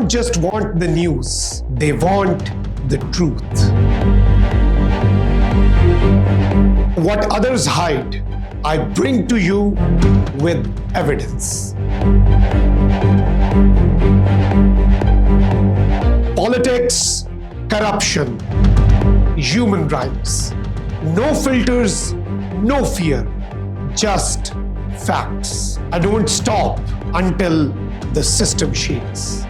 don't just want the news, they want the truth. What others hide, I bring to you with evidence. Politics, corruption, human rights. No filters, no fear, just facts. I don't stop until the system shakes.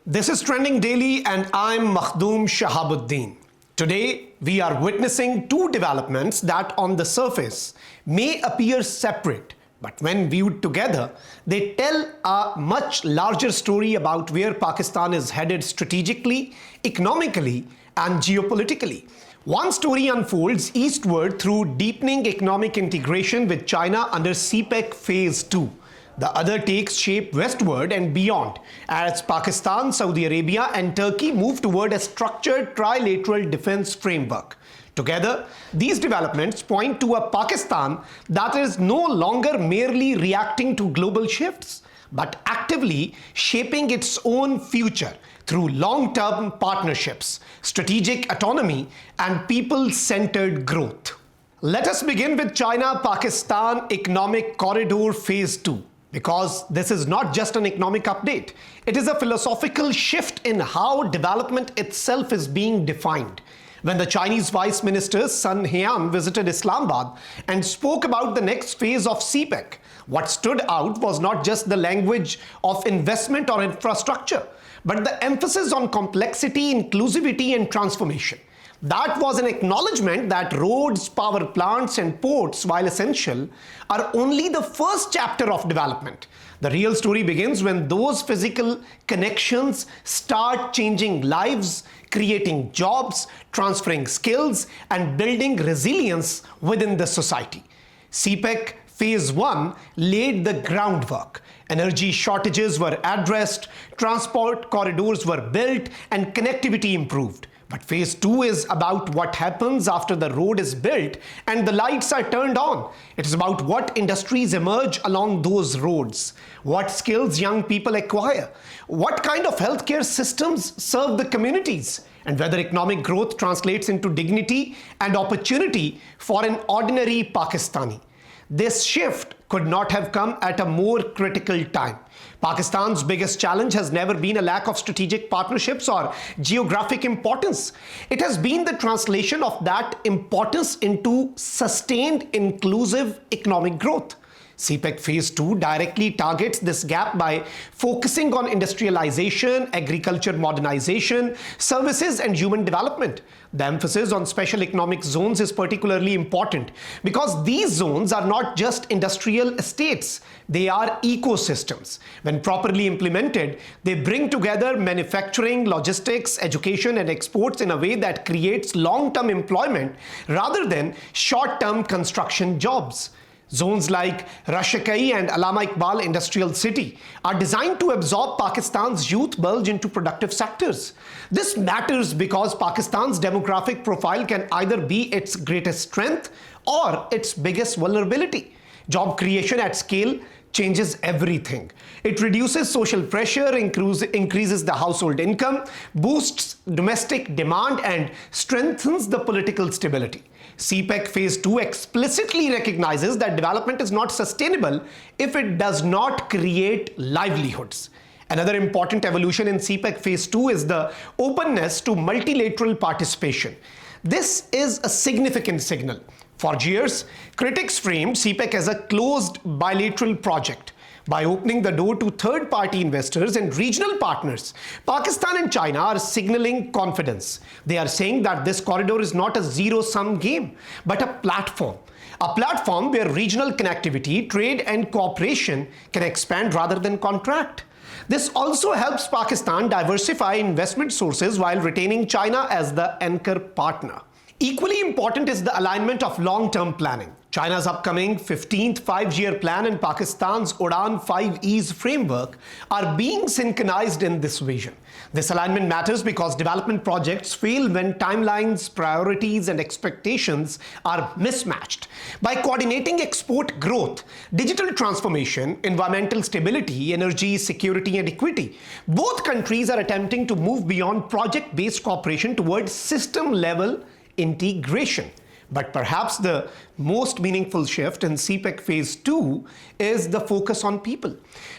This is Trending Daily and I'm Makhdoom Shahabuddin. Today, we are witnessing two developments that on the surface may appear separate, but when viewed together, they tell a much larger story about where Pakistan is headed strategically, economically, and geopolitically. One story unfolds eastward through deepening economic integration with China under CPEC Phase Two. The other takes shape westward and beyond as Pakistan, Saudi Arabia and Turkey move toward a structured trilateral defense framework. Together, these developments point to a Pakistan that is no longer merely reacting to global shifts, but actively shaping its own future through long-term partnerships, strategic autonomy, and people-centered growth. Let us begin with China-Pakistan Economic Corridor Phase 2. Because this is not just an economic update, it is a philosophical shift in how development itself is being defined. When the Chinese Vice Minister Sun Hean visited Islamabad and spoke about the next phase of CPEC, what stood out was not just the language of investment or infrastructure, but the emphasis on complexity, inclusivity, and transformation. That was an acknowledgement that roads, power plants, and ports, while essential, are only the first chapter of development. The real story begins when those physical connections start changing lives, creating jobs, transferring skills, and building resilience within the society. CPEC Phase 1 laid the groundwork. Energy shortages were addressed, transport corridors were built, and connectivity improved. But Phase 2 is about what happens after the road is built and the lights are turned on. It is about what industries emerge along those roads, what skills young people acquire, what kind of healthcare systems serve the communities, and whether economic growth translates into dignity and opportunity for an ordinary Pakistani. This shift could not have come at a more critical time. Pakistan's biggest challenge has never been a lack of strategic partnerships or geographic importance. It has been the translation of that importance into sustained, inclusive economic growth. CPEC Phase 2 directly targets this gap by focusing on industrialization, agriculture modernization, services, and human development. The emphasis on special economic zones is particularly important because these zones are not just industrial estates, they are ecosystems. When properly implemented, they bring together manufacturing, logistics, education, and exports in a way that creates long-term employment rather than short-term construction jobs. Zones like Rashkai and Allama Iqbal Industrial City are designed to absorb Pakistan's youth bulge into productive sectors. This matters because Pakistan's demographic profile can either be its greatest strength or its biggest vulnerability. Job creation at scale changes everything. It reduces social pressure, increases the household income, boosts domestic demand, and strengthens the political stability. CPEC Phase 2 explicitly recognizes that development is not sustainable if it does not create livelihoods. Another important evolution in CPEC Phase 2 is the openness to multilateral participation. This is a significant signal. For years, critics framed CPEC as a closed bilateral project. By opening the door to third-party investors and regional partners, Pakistan and China are signaling confidence. They are saying that this corridor is not a zero-sum game, but a platform where regional connectivity, trade, and cooperation can expand rather than contract. This also helps Pakistan diversify investment sources while retaining China as the anchor partner. Equally important is the alignment of long-term planning. China's upcoming 15th five-year plan and Pakistan's Udan 5Es framework are being synchronized in this vision. This alignment matters because development projects fail when timelines, priorities, and expectations are mismatched. By coordinating export growth, digital transformation, environmental stability, energy security, and equity, both countries are attempting to move beyond project-based cooperation towards system-level integration. But perhaps the most meaningful shift in CPEC Phase Two is the focus on people.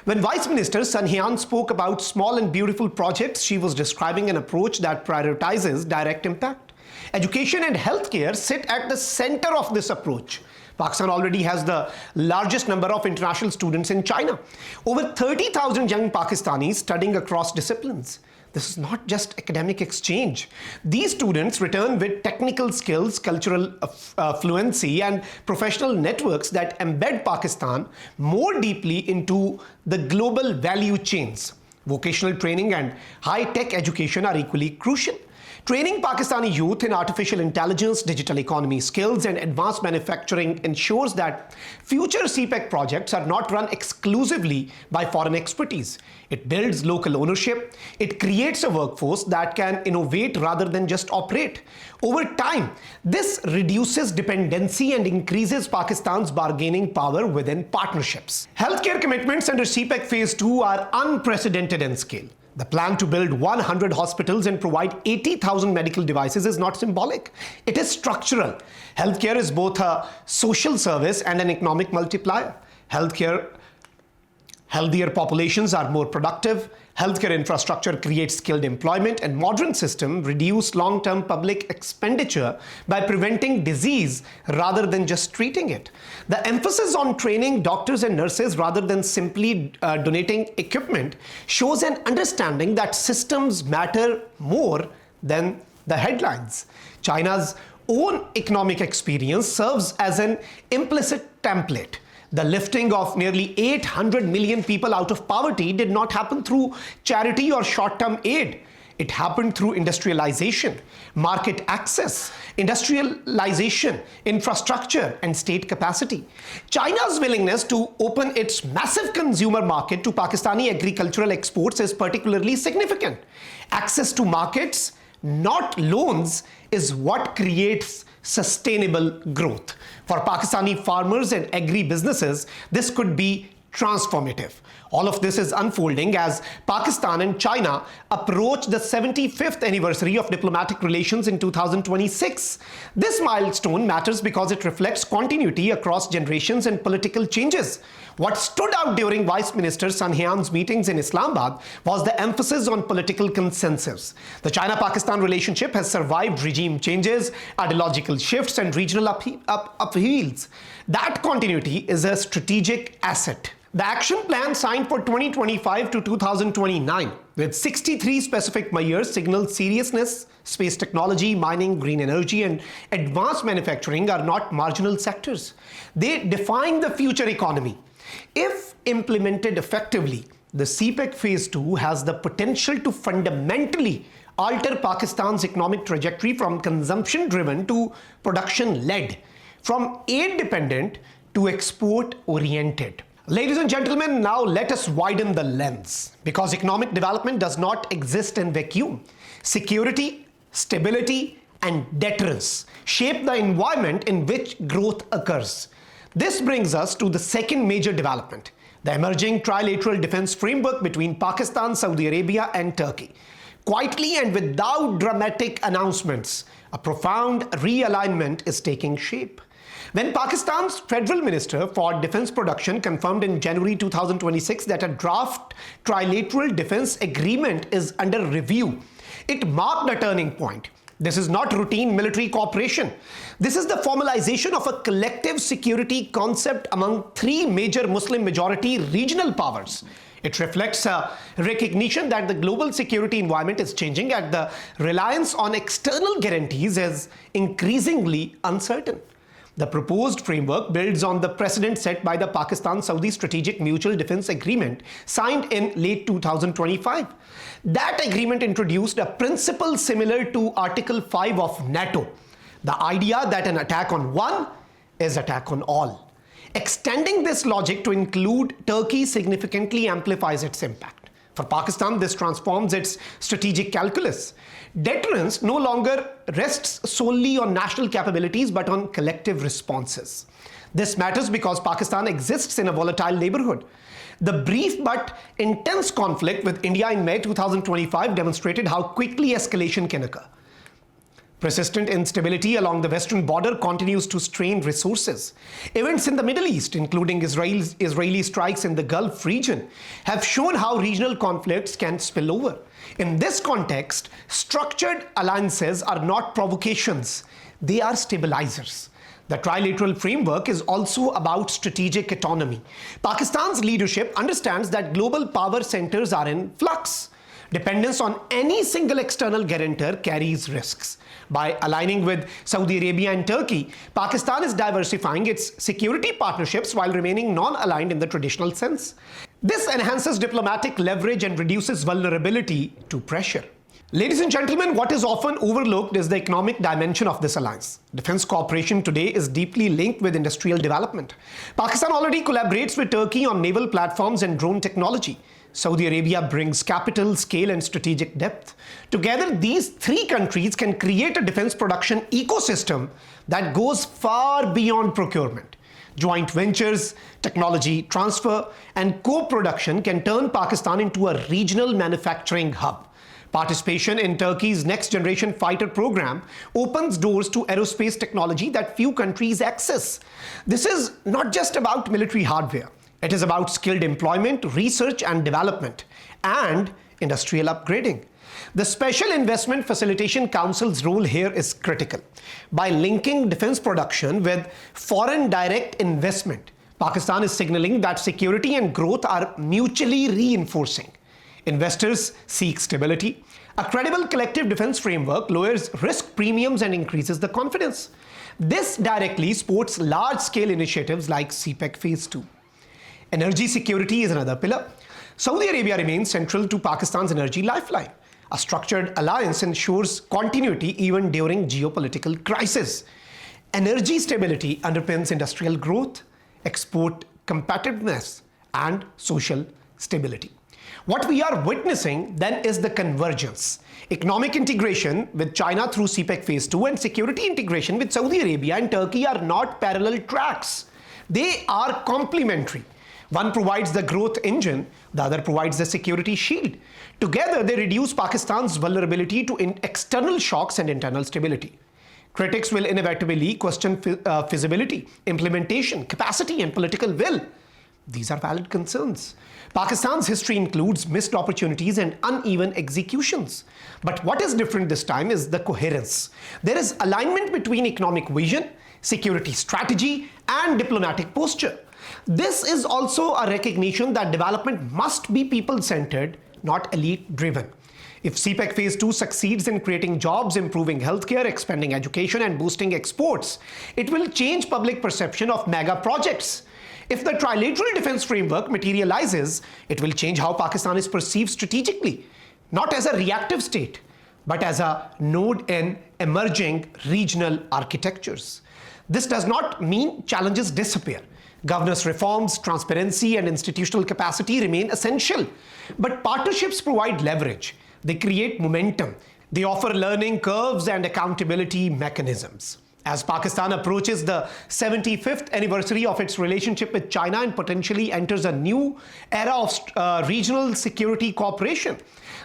When Vice Minister Sun Hyan spoke about small and beautiful projects, she was describing an approach that prioritizes direct impact. Education and healthcare sit at the center of this approach. Pakistan already has the largest number of international students in China. Over 30,000 young Pakistanis studying across disciplines. This is not just academic exchange. These students return with technical skills, cultural fluency, and professional networks that embed Pakistan more deeply into the global value chains. Vocational training and high-tech education are equally crucial. Training Pakistani youth in artificial intelligence, digital economy skills, and advanced manufacturing ensures that future CPEC projects are not run exclusively by foreign expertise. It builds local ownership. It creates a workforce that can innovate rather than just operate. Over time, this reduces dependency and increases Pakistan's bargaining power within partnerships. Healthcare commitments under CPEC Phase 2 are unprecedented in scale. The plan to build 100 hospitals and provide 80,000 medical devices is not symbolic. It is structural. Healthcare is both a social service and an economic multiplier. Healthier populations are more productive. Healthcare infrastructure creates skilled employment, and modern systems reduce long-term public expenditure by preventing disease rather than just treating it. The emphasis on training doctors and nurses rather than simply donating equipment shows an understanding that systems matter more than the headlines. China's own economic experience serves as an implicit template. The lifting of nearly 800 million people out of poverty did not happen through charity or short-term aid. It happened through industrialization, market access, infrastructure, and state capacity. China's willingness to open its massive consumer market to Pakistani agricultural exports is particularly significant. Access to markets, not loans, is what creates sustainable growth. For Pakistani farmers and agri-businesses, this could be transformative. All of this is unfolding as Pakistan and China approach the 75th anniversary of diplomatic relations in 2026. This milestone matters because it reflects continuity across generations and political changes. What stood out during Vice Minister Sun Hyan's meetings in Islamabad was the emphasis on political consensus. The China-Pakistan relationship has survived regime changes, ideological shifts, and regional upheavals. That continuity is a strategic asset. The action plan signed for 2025 to 2029 with 63 specific measures signals seriousness. Space technology, mining, green energy, and advanced manufacturing are not marginal sectors. They define the future economy. If implemented effectively, the CPEC Phase 2 has the potential to fundamentally alter Pakistan's economic trajectory from consumption-driven to production-led, from aid-dependent to export-oriented. Ladies and gentlemen, now let us widen the lens, because economic development does not exist in vacuum. Security, stability, and deterrence shape the environment in which growth occurs. This brings us to the second major development, the emerging trilateral defense framework between Pakistan, Saudi Arabia, and Turkey. Quietly and without dramatic announcements, a profound realignment is taking shape. When Pakistan's Federal Minister for Defense Production confirmed in January 2026 that a draft trilateral defense agreement is under review, it marked a turning point. This is not routine military cooperation. This is the formalization of a collective security concept among three major Muslim-majority regional powers. It reflects a recognition that the global security environment is changing and the reliance on external guarantees is increasingly uncertain. The proposed framework builds on the precedent set by the Pakistan-Saudi Strategic Mutual Defense Agreement signed in late 2025. That agreement introduced a principle similar to Article 5 of NATO, the idea that an attack on one is attack on all. Extending this logic to include Turkey significantly amplifies its impact. For Pakistan, this transforms its strategic calculus. Deterrence no longer rests solely on national capabilities but on collective responses. This matters because Pakistan exists in a volatile neighborhood. The brief but intense conflict with India in May 2025 demonstrated how quickly escalation can occur. Persistent instability along the western border continues to strain resources. Events in the Middle East, including Israeli strikes in the Gulf region, have shown how regional conflicts can spill over. In this context, structured alliances are not provocations, they are stabilizers. The trilateral framework is also about strategic autonomy. Pakistan's leadership understands that global power centers are in flux. Dependence on any single external guarantor carries risks. By aligning with Saudi Arabia and Turkey, Pakistan is diversifying its security partnerships while remaining non-aligned in the traditional sense. This enhances diplomatic leverage and reduces vulnerability to pressure. Ladies and gentlemen, what is often overlooked is the economic dimension of this alliance. Defense cooperation today is deeply linked with industrial development. Pakistan already collaborates with Turkey on naval platforms and drone technology. Saudi Arabia brings capital, scale, and strategic depth. Together, these three countries can create a defense production ecosystem that goes far beyond procurement. Joint ventures, technology transfer, and co-production can turn Pakistan into a regional manufacturing hub. Participation in Turkey's next-generation fighter program opens doors to aerospace technology that few countries access. This is not just about military hardware. It is about skilled employment, research and development, and industrial upgrading. The Special Investment Facilitation Council's role here is critical. By linking defense production with foreign direct investment, Pakistan is signaling that security and growth are mutually reinforcing. Investors seek stability. A credible collective defense framework lowers risk premiums and increases the confidence. This directly supports large-scale initiatives like CPEC Phase Two. Energy security is another pillar. Saudi Arabia remains central to Pakistan's energy lifeline. A structured alliance ensures continuity even during geopolitical crisis. Energy stability underpins industrial growth, export competitiveness, and social stability. What we are witnessing then is the convergence. Economic integration with China through CPEC Phase Two and security integration with Saudi Arabia and Turkey are not parallel tracks. They are complementary. One provides the growth engine, the other provides the security shield. Together, they reduce Pakistan's vulnerability to external shocks and internal stability. Critics will inevitably question feasibility, implementation, capacity, and political will. These are valid concerns. Pakistan's history includes missed opportunities and uneven executions. But what is different this time is the coherence. There is alignment between economic vision, security strategy, and diplomatic posture. This is also a recognition that development must be people-centered, not elite-driven. If CPEC Phase 2 succeeds in creating jobs, improving healthcare, expanding education, and boosting exports, it will change public perception of mega projects. If the trilateral defense framework materializes, it will change how Pakistan is perceived strategically, not as a reactive state, but as a node in emerging regional architectures. This does not mean challenges disappear. Governance reforms, transparency, and institutional capacity remain essential. But partnerships provide leverage. They create momentum. They offer learning curves and accountability mechanisms. As Pakistan approaches the 75th anniversary of its relationship with China and potentially enters a new era of regional security cooperation,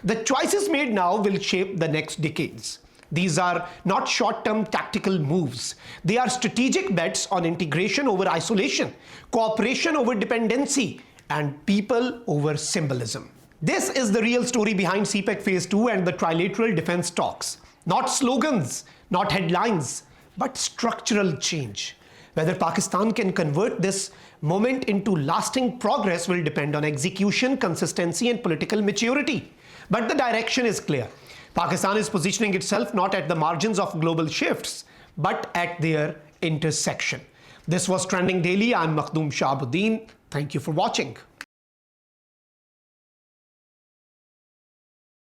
the choices made now will shape the next decades. These are not short-term tactical moves. They are strategic bets on integration over isolation, cooperation over dependency, and people over symbolism. This is the real story behind CPEC Phase 2 and the trilateral defense talks. Not slogans, not headlines, but structural change. Whether Pakistan can convert this moment into lasting progress will depend on execution, consistency, and political maturity. But the direction is clear. Pakistan is positioning itself not at the margins of global shifts, but at their intersection. This was Trending Daily. I'm Makhdoom Shahabuddin. Thank you for watching.